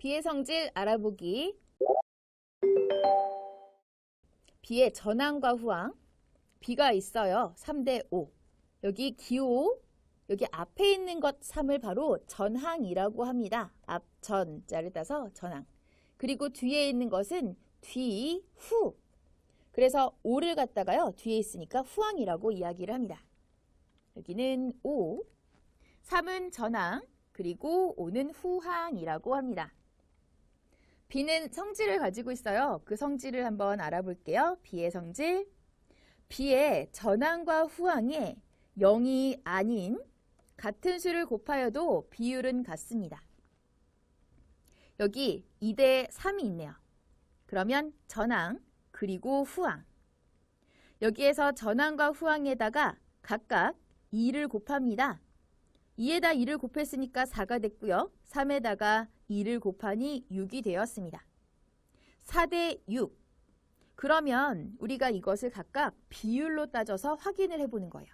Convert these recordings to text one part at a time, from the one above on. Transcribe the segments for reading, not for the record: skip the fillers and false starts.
비의 성질 알아보기. 비의 전항과 후항. 비가 있어요. 3대 5. 여기 기호, 여기 앞에 있는 것 3을 바로 전항이라고 합니다. 앞, 전자를 따서 전항. 그리고 뒤에 있는 것은 뒤, 후. 그래서 5를 갖다가요. 뒤에 있으니까 후항이라고 이야기를 합니다. 여기는 5. 3은 전항, 그리고 5는 후항이라고 합니다. 비는 성질을 가지고 있어요. 그 성질을 한번 알아볼게요. 비의 성질. 비의 전항과 후항에 0이 아닌 같은 수를 곱하여도 비율은 같습니다. 여기 2대 3이 있네요. 그러면 전항 그리고 후항. 여기에서 전항과 후항에다가 각각 2를 곱합니다. 2에다 2를 곱했으니까 4가 됐고요. 3에다가 2를 곱하니 6이 되었습니다. 4대 6. 그러면 우리가 이것을 각각 비율로 따져서 확인을 해보는 거예요.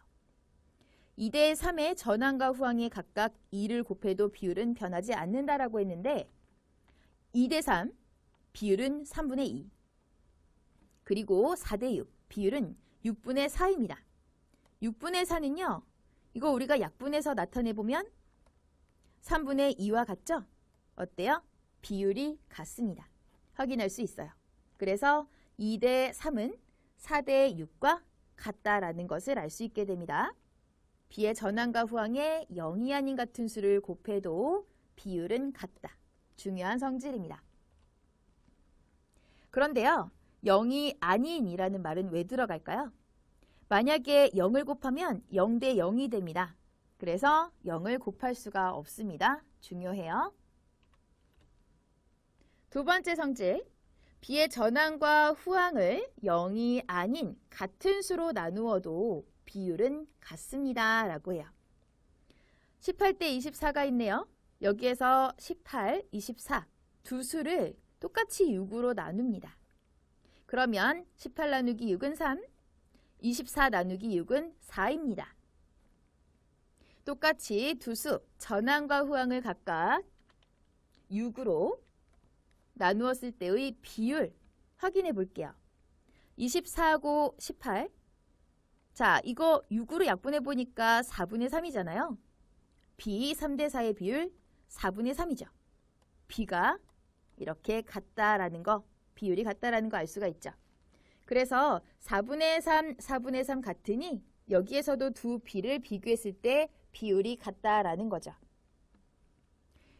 2대 3의 전항과 후항에 각각 2를 곱해도 비율은 변하지 않는다라고 했는데 2대 3, 비율은 3분의 2. 그리고 4대 6, 비율은 6분의 4입니다. 6분의 4는요. 이거 우리가 약분해서 나타내보면 3분의 2와 같죠? 어때요? 비율이 같습니다. 확인할 수 있어요. 그래서 2대 3은 4대 6과 같다라는 것을 알 수 있게 됩니다. 비의 전항과 후항에 0이 아닌 같은 수를 곱해도 비율은 같다. 중요한 성질입니다. 그런데요. 0이 아닌이라는 말은 왜 들어갈까요? 만약에 0을 곱하면 0대 0이 됩니다. 그래서 0을 곱할 수가 없습니다. 중요해요. 두 번째 성질. 비의 전항과 후항을 0이 아닌 같은 수로 나누어도 비율은 같습니다. 라고 해요. 18대 24가 있네요. 여기에서 18, 24 두 수를 똑같이 6으로 나눕니다. 그러면 18 나누기 6은 3, 24 나누기 6은 4입니다. 똑같이 두 수, 전항과 후항을 각각 6으로 나누었을 때의 비율 확인해 볼게요. 24하고 18. 자, 이거 6으로 약분해 보니까 4분의 3이잖아요. 비 3대 4의 비율 4분의 3이죠. 비가 이렇게 같다라는 거, 비율이 같다라는 거 알 수가 있죠. 그래서 4분의 3, 4분의 3 같으니 여기에서도 두 비를 비교했을 때 비율이 같다라는 거죠.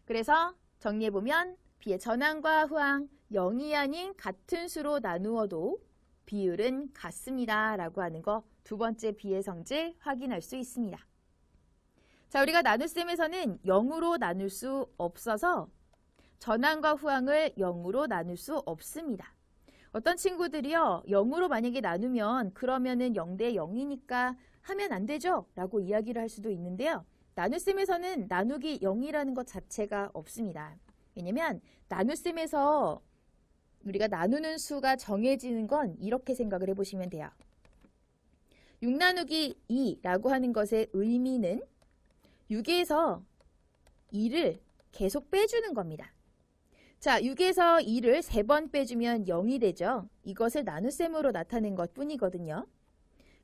그래서 정리해보면 비의 전항과 후항 0이 아닌 같은 수로 나누어도 비율은 같습니다. 라고 하는 거 두 번째 비의 성질 확인할 수 있습니다. 자, 우리가 나눗셈에서는 0으로 나눌 수 없어서 전항과 후항을 0으로 나눌 수 없습니다. 어떤 친구들이요. 0으로 만약에 나누면 그러면은 0대 0이니까 하면 안 되죠? 라고 이야기를 할 수도 있는데요. 나눗셈에서는 나누기 0이라는 것 자체가 없습니다. 왜냐면 나눗셈에서 우리가 나누는 수가 정해지는 건 이렇게 생각을 해보시면 돼요. 6 나누기 2라고 하는 것의 의미는 6에서 2를 계속 빼주는 겁니다. 자, 6에서 2를 3번 빼주면 0이 되죠. 이것을 나눗셈으로 나타낸 것 뿐이거든요.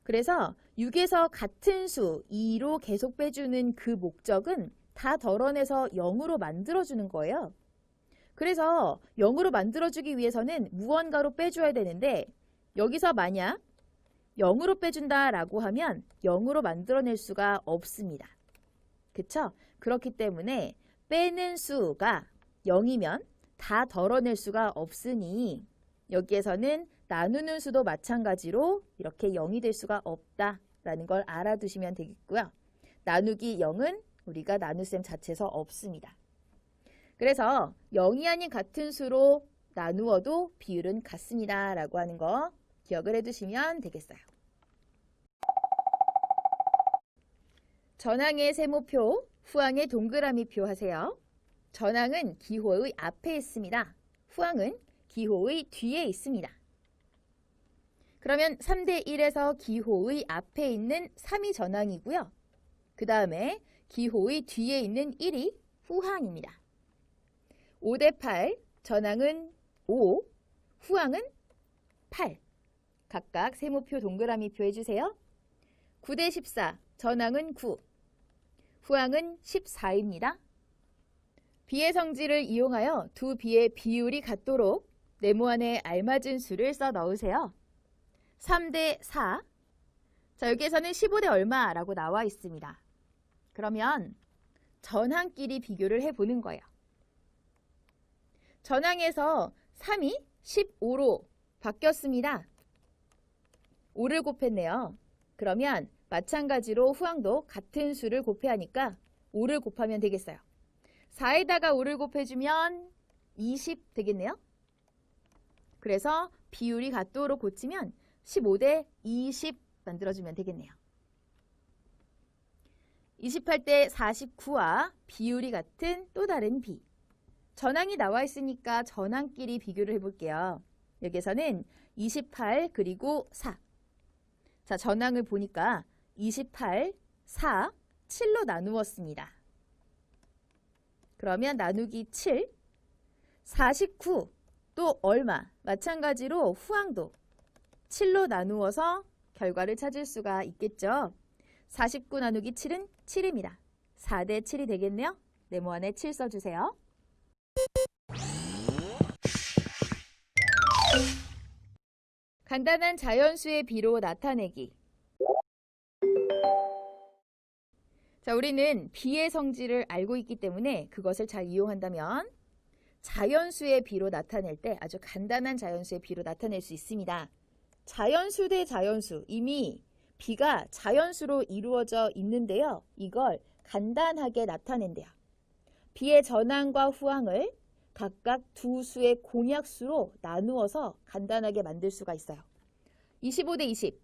그래서 6에서 같은 수 2로 계속 빼주는 그 목적은 다 덜어내서 0으로 만들어주는 거예요. 그래서 0으로 만들어주기 위해서는 무언가로 빼줘야 되는데 여기서 만약 0으로 빼준다라고 하면 0으로 만들어낼 수가 없습니다. 그쵸? 그렇기 때문에 빼는 수가 0이면 다 덜어낼 수가 없으니 여기에서는 나누는 수도 마찬가지로 이렇게 0이 될 수가 없다라는 걸 알아두시면 되겠고요. 나누기 0은 우리가 나눗셈 자체에서 없습니다. 그래서 0이 아닌 같은 수로 나누어도 비율은 같습니다. 라고 하는 거 기억을 해두시면 되겠어요. 전항의 세모표, 후항의 동그라미표 하세요. 전항은 기호의 앞에 있습니다. 후항은 기호의 뒤에 있습니다. 그러면 3대 1에서 기호의 앞에 있는 3이 전항이고요. 그 다음에 기호의 뒤에 있는 1이 후항입니다. 5대 8, 전항은 5, 후항은 8. 각각 세모표 동그라미표 해주세요. 9대 14, 전항은 9, 후항은 14입니다. 비의 성질을 이용하여 두 비의 비율이 같도록 네모 안에 알맞은 수를 써 넣으세요. 3대 4. 자, 여기에서는 15대 얼마라고 나와 있습니다. 그러면 전항끼리 비교를 해보는 거예요. 전항에서 3이 15로 바뀌었습니다. 5를 곱했네요. 그러면 마찬가지로 후항도 같은 수를 곱해야 하니까 5를 곱하면 되겠어요. 4에다가 5를 곱해주면 20 되겠네요. 그래서 비율이 같도록 고치면 15대 20 만들어주면 되겠네요. 28대 49와 비율이 같은 또 다른 비. 전항이 나와 있으니까 전항끼리 비교를 해볼게요. 여기서는 28 그리고 4. 자, 전항을 보니까 28, 4, 7로 나누었습니다. 그러면 나누기 7, 49, 또 얼마? 마찬가지로 후항도 7로 나누어서 결과를 찾을 수가 있겠죠. 49 나누기 7은 7입니다. 4대 7이 되겠네요. 네모 안에 7 써주세요. 간단한 자연수의 비로 나타내기. 자, 우리는 비의 성질을 알고 있기 때문에 그것을 잘 이용한다면 자연수의 비로 나타낼 때 아주 간단한 자연수의 비로 나타낼 수 있습니다. 자연수 대 자연수, 이미 비가 자연수로 이루어져 있는데요. 이걸 간단하게 나타낸대요. 비의 전항과 후항을 각각 두 수의 공약수로 나누어서 간단하게 만들 수가 있어요. 25대 20.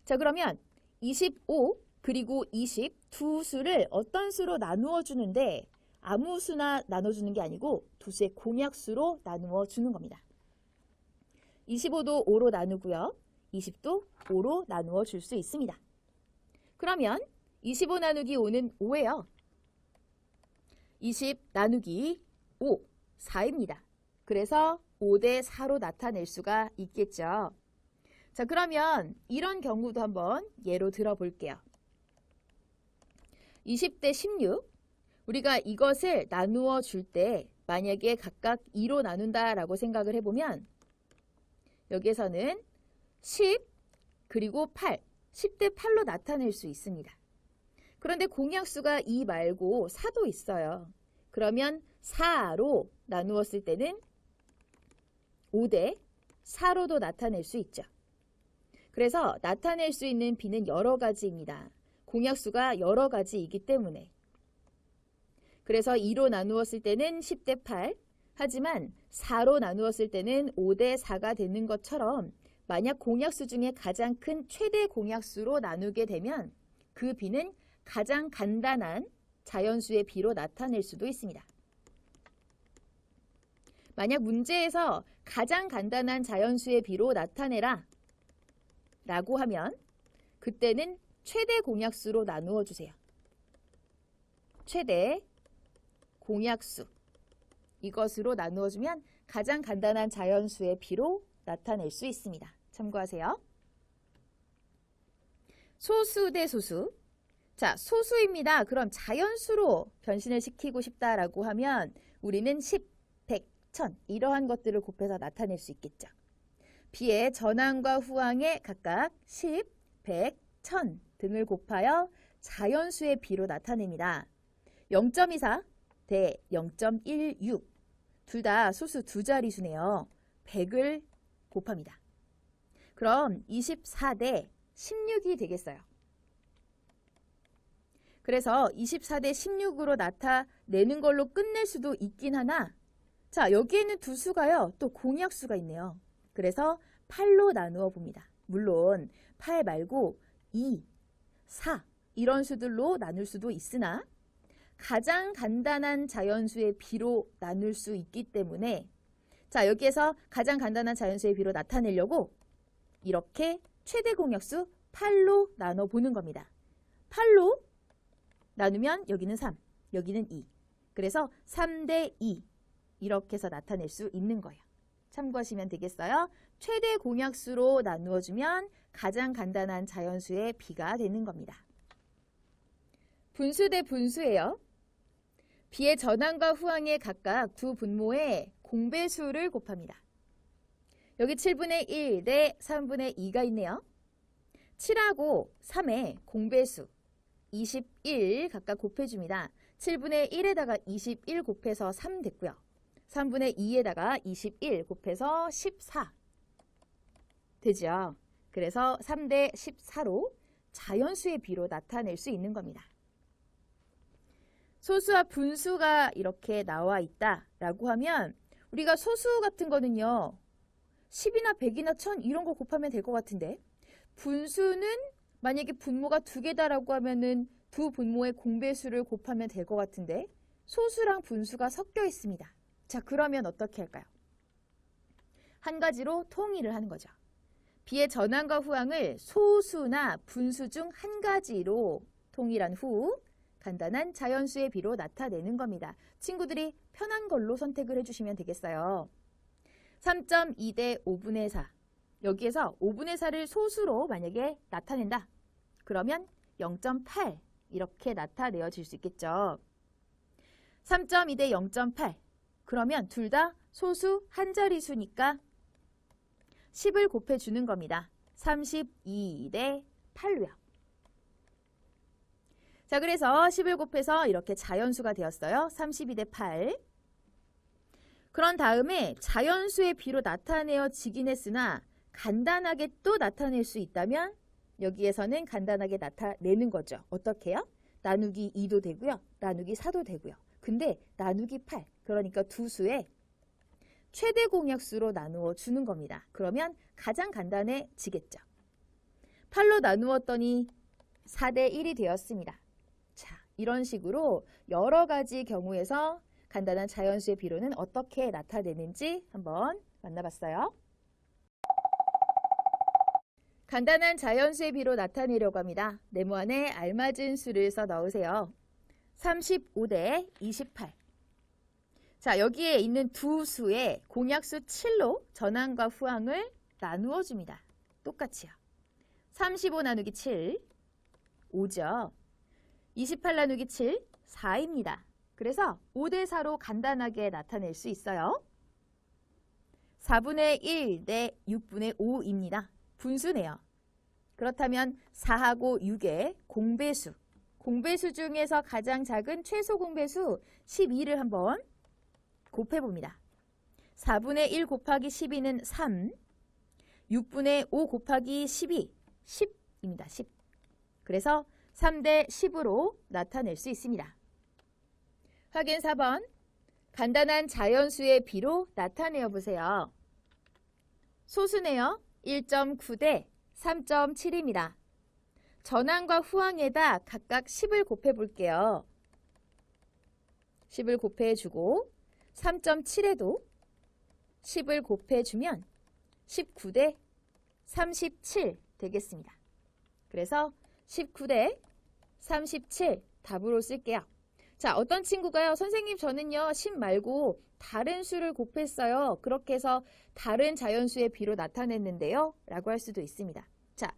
자, 그러면 25 그리고 20 두 수를 어떤 수로 나누어 주는데 아무 수나 나눠주는 게 아니고 두 수의 공약수로 나누어 주는 겁니다. 25도 5로 나누고요. 20도 5로 나누어 줄 수 있습니다. 그러면 25 나누기 5는 5예요. 20 나누기 5, 4입니다. 그래서 5대 4로 나타낼 수가 있겠죠. 자, 그러면 이런 경우도 한번 예로 들어볼게요. 20대 16, 우리가 이것을 나누어 줄 때 만약에 각각 2로 나눈다라고 생각을 해보면 여기에서는 10 그리고 8, 10대 8로 나타낼 수 있습니다. 그런데 공약수가 2 말고 4도 있어요. 그러면 4로 나누었을 때는 5대 4로도 나타낼 수 있죠. 그래서 나타낼 수 있는 비는 여러 가지입니다. 공약수가 여러 가지이기 때문에. 그래서 2로 나누었을 때는 10대 8, 하지만 4로 나누었을 때는 5대 4가 되는 것처럼 만약 공약수 중에 가장 큰 최대 공약수로 나누게 되면 그 비는 가장 간단한 자연수의 비로 나타낼 수도 있습니다. 만약 문제에서 가장 간단한 자연수의 비로 나타내라 라고 하면 그때는 최대 공약수로 나누어 주세요. 최대 공약수. 이것으로 나누어 주면 가장 간단한 자연수의 비로 나타낼 수 있습니다. 참고하세요. 소수 대 소수. 자, 소수입니다. 그럼 자연수로 변신을 시키고 싶다라고 하면 우리는 10, 100, 1000 이러한 것들을 곱해서 나타낼 수 있겠죠. 비의 전항과 후항에 각각 10, 100, 1000 등을 곱하여 자연수의 비로 나타냅니다. 0.24 대 0.16 둘 다 소수 두 자리수네요. 100을 곱합니다. 그럼 24 대 16이 되겠어요. 그래서 24 대 16으로 나타내는 걸로 끝낼 수도 있긴 하나 자, 여기에는 두 수가요. 또 공약수가 있네요. 그래서 8로 나누어 봅니다. 물론 8 말고 2, 4 이런 수들로 나눌 수도 있으나 가장 간단한 자연수의 비로 나눌 수 있기 때문에 자, 여기에서 가장 간단한 자연수의 비로 나타내려고 이렇게 최대 공약수 8로 나눠보는 겁니다. 8로 나누면 여기는 3, 여기는 2. 그래서 3 대 2. 이렇게 해서 나타낼 수 있는 거예요. 참고하시면 되겠어요. 최대 공약수로 나누어주면 가장 간단한 자연수의 비가 되는 겁니다. 분수 대 분수예요. 비의 전항과 후항에 각각 두 분모의 공배수를 곱합니다. 여기 7분의 1 대 3분의 2가 있네요. 7하고 3의 공배수 21 각각 곱해줍니다. 7분의 1에다가 21 곱해서 3 됐고요. 3분의 2에다가 21 곱해서 14 되죠. 그래서 3대 14로 자연수의 비로 나타낼 수 있는 겁니다. 소수와 분수가 이렇게 나와 있다라고 하면 우리가 소수 같은 거는요. 10이나 100이나 1000 이런 거 곱하면 될 것 같은데 분수는 만약에 분모가 두 개다라고 하면은 두 분모의 공배수를 곱하면 될 것 같은데 소수랑 분수가 섞여 있습니다. 자, 그러면 어떻게 할까요? 한 가지로 통일을 하는 거죠. 비의 전항과 후항을 소수나 분수 중 한 가지로 통일한 후 간단한 자연수의 비로 나타내는 겁니다. 친구들이 편한 걸로 선택을 해주시면 되겠어요. 3.2 대 5분의 4. 여기에서 5분의 4를 소수로 만약에 나타낸다. 그러면 0.8 이렇게 나타내어질 수 있겠죠. 3.2 대 0.8. 그러면 둘 다 소수 한 자리수니까 10을 곱해주는 겁니다. 32 대 8로요. 자, 그래서 10을 곱해서 이렇게 자연수가 되었어요. 32 대 8. 그런 다음에 자연수의 비로 나타내어지긴 했으나 간단하게 또 나타낼 수 있다면 여기에서는 간단하게 나타내는 거죠. 어떻게 해요? 나누기 2도 되고요. 나누기 4도 되고요. 근데 나누기 8, 그러니까 두 수의 최대 공약수로 나누어 주는 겁니다. 그러면 가장 간단해지겠죠. 8로 나누었더니 4대 1이 되었습니다. 자, 이런 식으로 여러 가지 경우에서 간단한 자연수의 비로는 어떻게 나타내는지 한번 만나봤어요. 간단한 자연수의 비로 나타내려고 합니다. 네모 안에 알맞은 수를 써 넣으세요. 35 대 28. 자, 여기에 있는 두 수의 공약수 7로 전항과 후항을 나누어 줍니다. 똑같이요. 35 나누기 7, 5죠. 28 나누기 7, 4입니다. 그래서 5 대 4로 간단하게 나타낼 수 있어요. 4분의 1 대 6분의 5입니다. 분수네요. 그렇다면 4하고 6의 공배수. 공배수 중에서 가장 작은 최소 공배수 12를 한번 곱해봅니다. 4분의 1 곱하기 12는 3, 6분의 5 곱하기 12, 10입니다. 10. 그래서 3대 10으로 나타낼 수 있습니다. 확인 4번. 간단한 자연수의 비로 나타내어 보세요. 소수네요. 1.9 대 3.7입니다. 전항과 후항에다 각각 10을 곱해 볼게요. 10을 곱해주고 3.7에도 10을 곱해주면 19 대 37 되겠습니다. 그래서 19 대 37 답으로 쓸게요. 자, 어떤 친구가요? 선생님 저는요 10 말고 다른 수를 곱했어요. 그렇게 해서 다른 자연수의 비로 나타냈는데요. 라고 할 수도 있습니다. 자,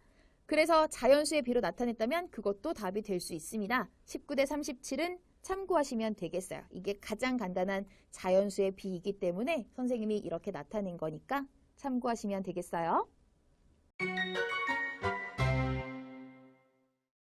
그래서 자연수의 비로 나타냈다면 그것도 답이 될 수 있습니다. 19 대 37은 참고하시면 되겠어요. 이게 가장 간단한 자연수의 비이기 때문에 선생님이 이렇게 나타낸 거니까 참고하시면 되겠어요.